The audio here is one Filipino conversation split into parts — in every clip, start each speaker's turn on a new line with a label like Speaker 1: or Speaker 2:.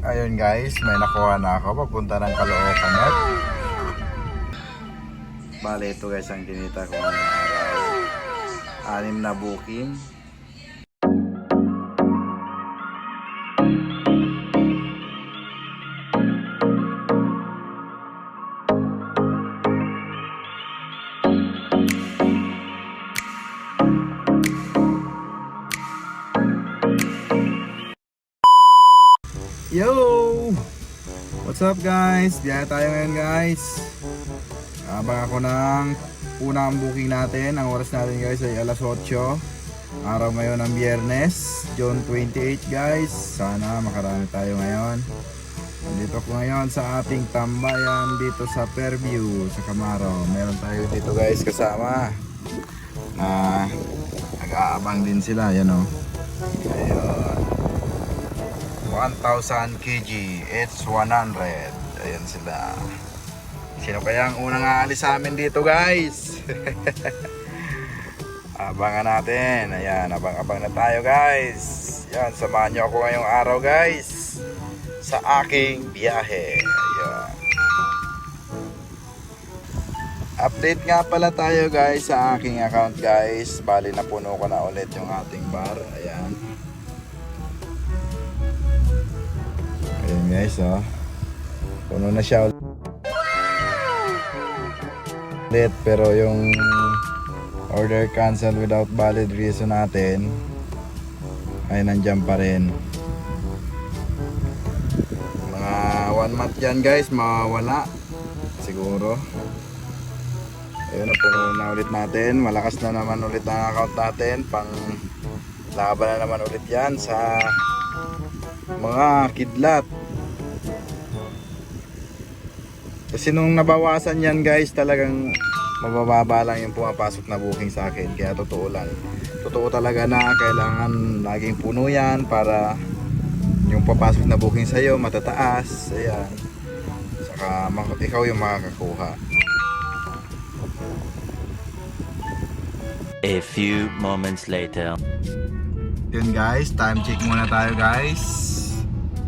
Speaker 1: Ayun guys, may nakuha na ako papunta ng Caloocan at bale ito guys ang kinita ko ngayong araw. 6 na booking. Yo! What's up guys? Biyaya tayo ngayon guys. Abang ako ng unang booking natin. Ang oras natin guys ay alas 8. Araw ngayon ng Biyernes, June 28 guys. Sana makarami tayo ngayon. Dito ko ngayon sa ating tambayan dito sa Fairview, sa Camaro. Meron tayo dito guys kasama. Nag-aabang din sila, yan o. Ayun. 1,000 kg, it's 100. Ayan sila. Sino kaya ang unang aalis sa amin dito guys? Abangan natin. Ayan, abang-abang na tayo guys. Yan, samahan nyo ako ngayong araw guys sa aking biyahe. Ayan. Update nga pala tayo guys sa aking account guys. Bali na puno ko na ulit yung ating bar. Ayan. Ayan guys, oh. Puno na siya ulit. Pero yung order cancel without valid reason natin ay nandyan pa rin. Mga 1 month yan guys, mawawala siguro. Ayun, puno na ulit natin. Malakas na naman ulit ang account natin. Pang laban na naman ulit yan sa mga kidlat. Kasi nung nabawasan yan guys, talagang mabababa lang yung pumapasok na booking sa akin. Kaya totoo lang, totoo talaga na kailangan laging puno yan para yung papasok na booking sa'yo matataas. Ayan. Saka ikaw yung makakakuha.
Speaker 2: A few moments later.
Speaker 1: Yun guys, time check muna tayo guys.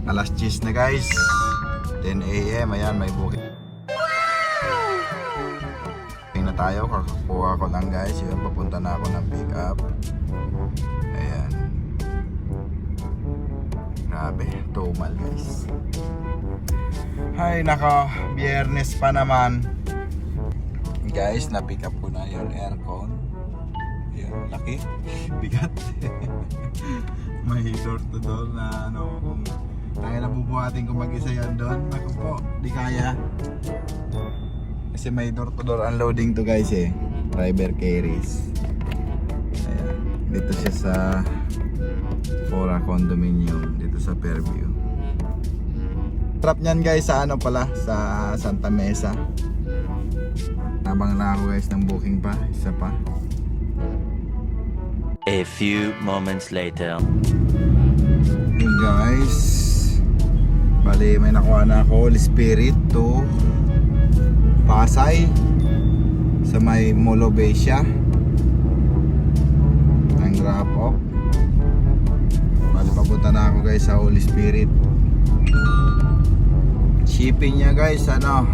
Speaker 1: Alas 10 na guys, 10 AM. Ayan, may booking na tayo. Kakakuha ko lang guys. Yun, papunta na ako ng pick up. Ayan. Grabe, tumal guys. Ay nako, Biyernes pa naman guys. Na pick up ko na yung aircon. Yun, laki, bigat. May door to door na ano, kung tayo nabubuhatin kung mag-isa yan doon, naku po, di kaya. Kasi may door to door unloading to guys eh, driver carries. Ayan, dito siya sa Fora Condominium, dito sa Fairview. Trap nyan guys sa ano pala, sa Santa Mesa. Nabang na ako guys ng booking pa, isa pa.
Speaker 2: A few moments later.
Speaker 1: Yun guys, bali may nakuha na ako, Holy Spirit to Pasay sa may Molobesia ang drop off. Bali papunta na ako guys sa Holy Spirit. Shipping niya guys ano,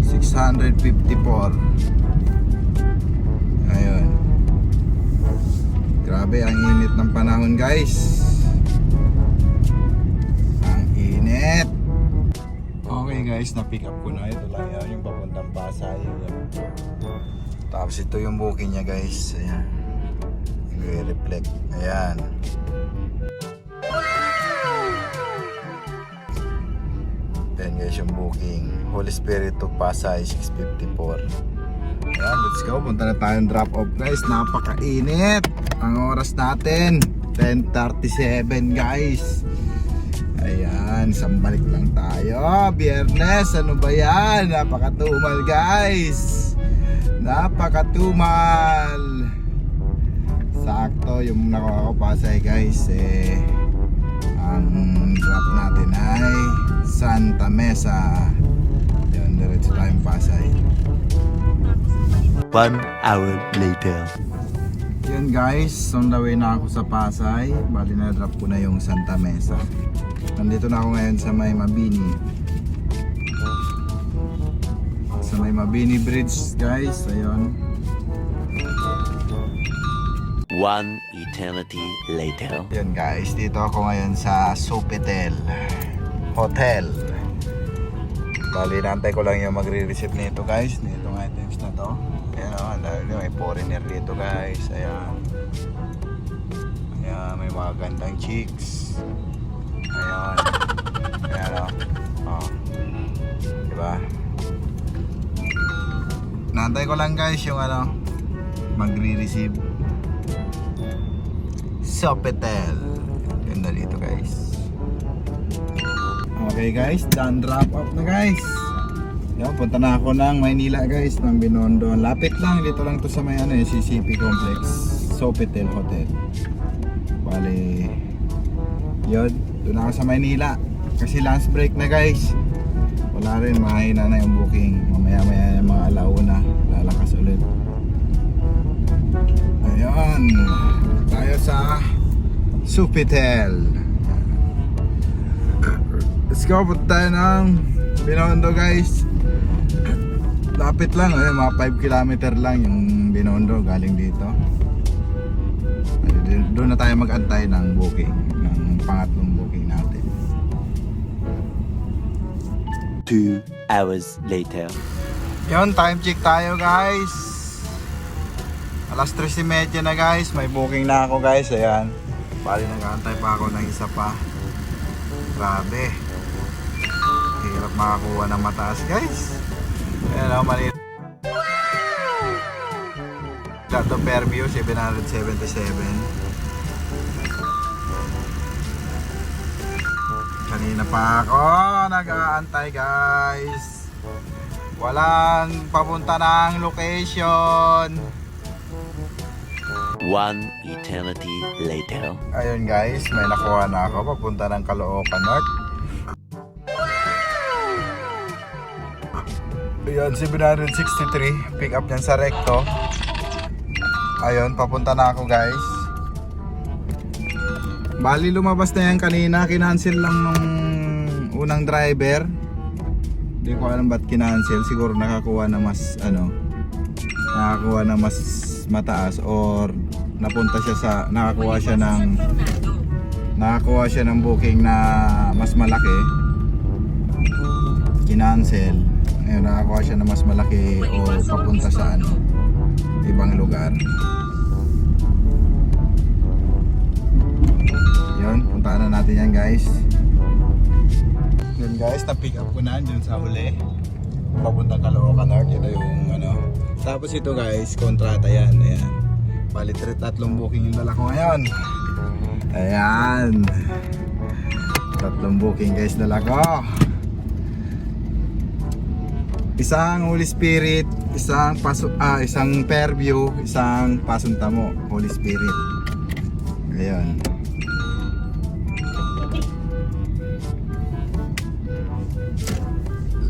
Speaker 1: 654. Ayun. Grabe ang init ng panahon guys. Ang init. Okay guys, na-pick up ko na. Ito lang yan, yung papuntang Pasay. Tapos ito yung booking niya guys. Ayan. Nag-reflect. Ayan. Ayan guys yung booking. Holy Spirit to Pasay 654. Ayan, let's go. Punta na tayong drop off guys. Napakainit. Ang oras natin 10:37 guys. Ayan, isang balik lang tayo. Biyernes, ano ba yan? Napakatumal guys. Napakatumal. Sakto yung nakuha ko Pasay guys eh. Ang drop natin ay Santa Mesa. Ayan, diretso tayong Pasay.
Speaker 2: 1 hour later.
Speaker 1: Yun guys, on the way na ako sa Pasay. Bali na drop ko na yung Santa Mesa. Nandito na ako ngayon sa may Mabini. Sa may Mabini Bridge guys, ayun.
Speaker 2: One eternity later.
Speaker 1: Yun guys, dito ako ngayon sa Sofitel Hotel. Bali, nantay ko lang yung magre-receive nito guys, nitong items na to. Ayan o, may foreigner dito guys. Ayan. Ayan, may mga gandang chicks. Ayan. Ayan o. Oh. Diba? Nantay ko lang guys yung ano, magre-receive. Sofitel. Ganda dito guys. Okay guys, done wrap up na guys. Yan, punta na ako ng Maynila guys, ng Binondo. Lapit lang, dito lang to sa may ano, CCP Complex, Sofitel Hotel. Bale, yun, doon ako sa Maynila. Kasi lunch break na guys. Wala rin, mahina na yung booking. Mamaya-maya yung mga alauna, lalakas ulit. Ayun, tayo sa Sofitel. Let's go, punta tayo ng Binondo guys. Lapit lang, mga 5 kilometer lang yung Binondo galing dito. Doon na tayo mag-antay ng booking, ng pangatlong booking natin.
Speaker 2: 2 hours later.
Speaker 1: Yun, time check tayo guys. Alas 3:30 na guys, may booking na ako guys. Ayan, bali nag-aantay pa ako ng isa pa. Grabe, hirap makakuha ng mataas guys. Ayan o, mali. Dato Fairview 777. Kanina pa ako nag-aantay guys. Walang papunta ng location.
Speaker 2: One eternity later.
Speaker 1: Ayun guys, may nakuha na ako papunta ng Caloocan North. Ayun, 763. Pick up niyan sa Recto. Ayun, papunta na ako guys. Bali, lumabas na yan kanina. Kinancel lang nung unang driver. Hindi ko alam ba't kinancel. Siguro nakakuha na mas nakakuha na mas mataas, or napunta siya sa nakakuha siya ng booking na mas malaki. Kinancel. Ayun, nakakuha siya na mas malaki o papunta sa ibang lugar. Yun, puntaan na natin yan guys. Yun guys, na-pick up ko na dun sa huli. Papunta Caloocan North. Ito yung tapos ito guys, kontrata yan. Ayan. Bali, 3 booking yung dala ko ngayon. Ayan. 3 booking guys dala ko. Isang Holy Spirit, isang Fairview, isang Pasuntamo, Holy Spirit. Ayan.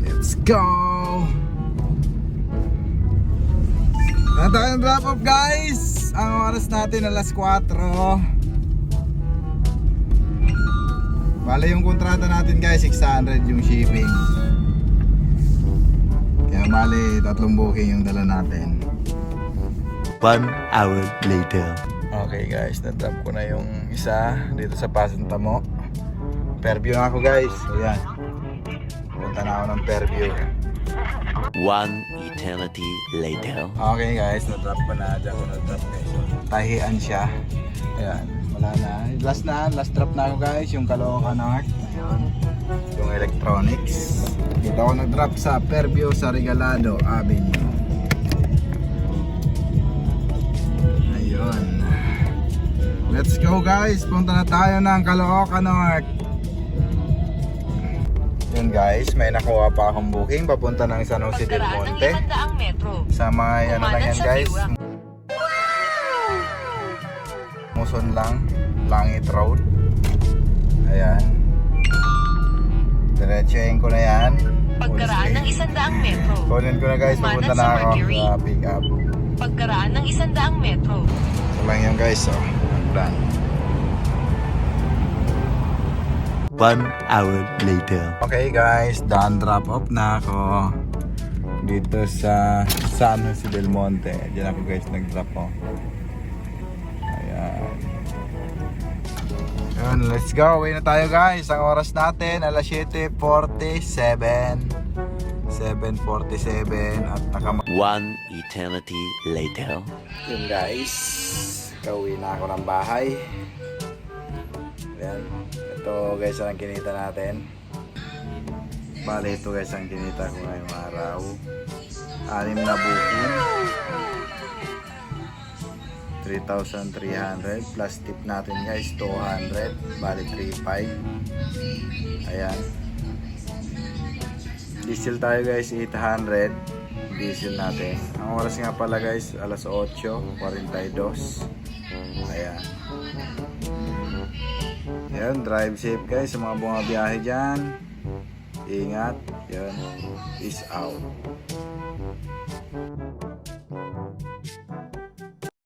Speaker 1: Let's go! Na tayong wrap up guys. Ang oras natin alas 4. Bale yung kontrata natin guys, 600 yung shipping. Kaya bale 3 booking yung dala natin.
Speaker 2: 1 hour later.
Speaker 1: Okay guys, na-drop ko na yung isa dito sa Pasuntamo. Fairview na ako guys. Ayan, punta na ako ng Fairview.
Speaker 2: 1 eternity later.
Speaker 1: Okay guys, na-drop ko na. Diyan ko na-drop guys. Tahian siya. Ayan, wala na. Last drop na ako guys. Yung Caloocan North. Ayan, yung electronics. Dito ako nag-drop sa Fairview sa Regalado Avenue. Ayun. Let's go guys. Punta na tayo ng Caloocan North. Yun guys, may nakuha pa akong booking papunta ng San Jose del Monte. Sa mga lang yan guys. Muson lang, Langit Road. Ayan. Diretsuhin ko na yan.
Speaker 3: Pagkaraan ng 100 metro.
Speaker 1: Kunin ko na guys, pupunta na ako sa pick up.
Speaker 3: Pagkaraan ng 100 metro.
Speaker 1: So lang yan guys, so plan.
Speaker 2: 1 hour later.
Speaker 1: Okay guys, done drop off na ako dito sa San Jose del Monte. Diyan ako guys nag-drop off. Ayan. Yun, let's go. Uwi na tayo guys. Ang oras natin alas 7:47. 7:47 at
Speaker 2: One eternity later.
Speaker 1: Yun guys, kauwi na ako ng bahay. Ayan. Ito guys ang kinita natin. Bale ito guys ang kinita ko ngayong araw. 6 na booking. 3,300 plus tip natin guys 200. Bale 3,500. Ayan. Diesel tayo guys 800. Diesel natin. Ang oras nga pala guys alas 8:42. Ayan. Ayan, drive safe guys sa mga bumabiyahe dyan. Ingat. Ayan. Peace out.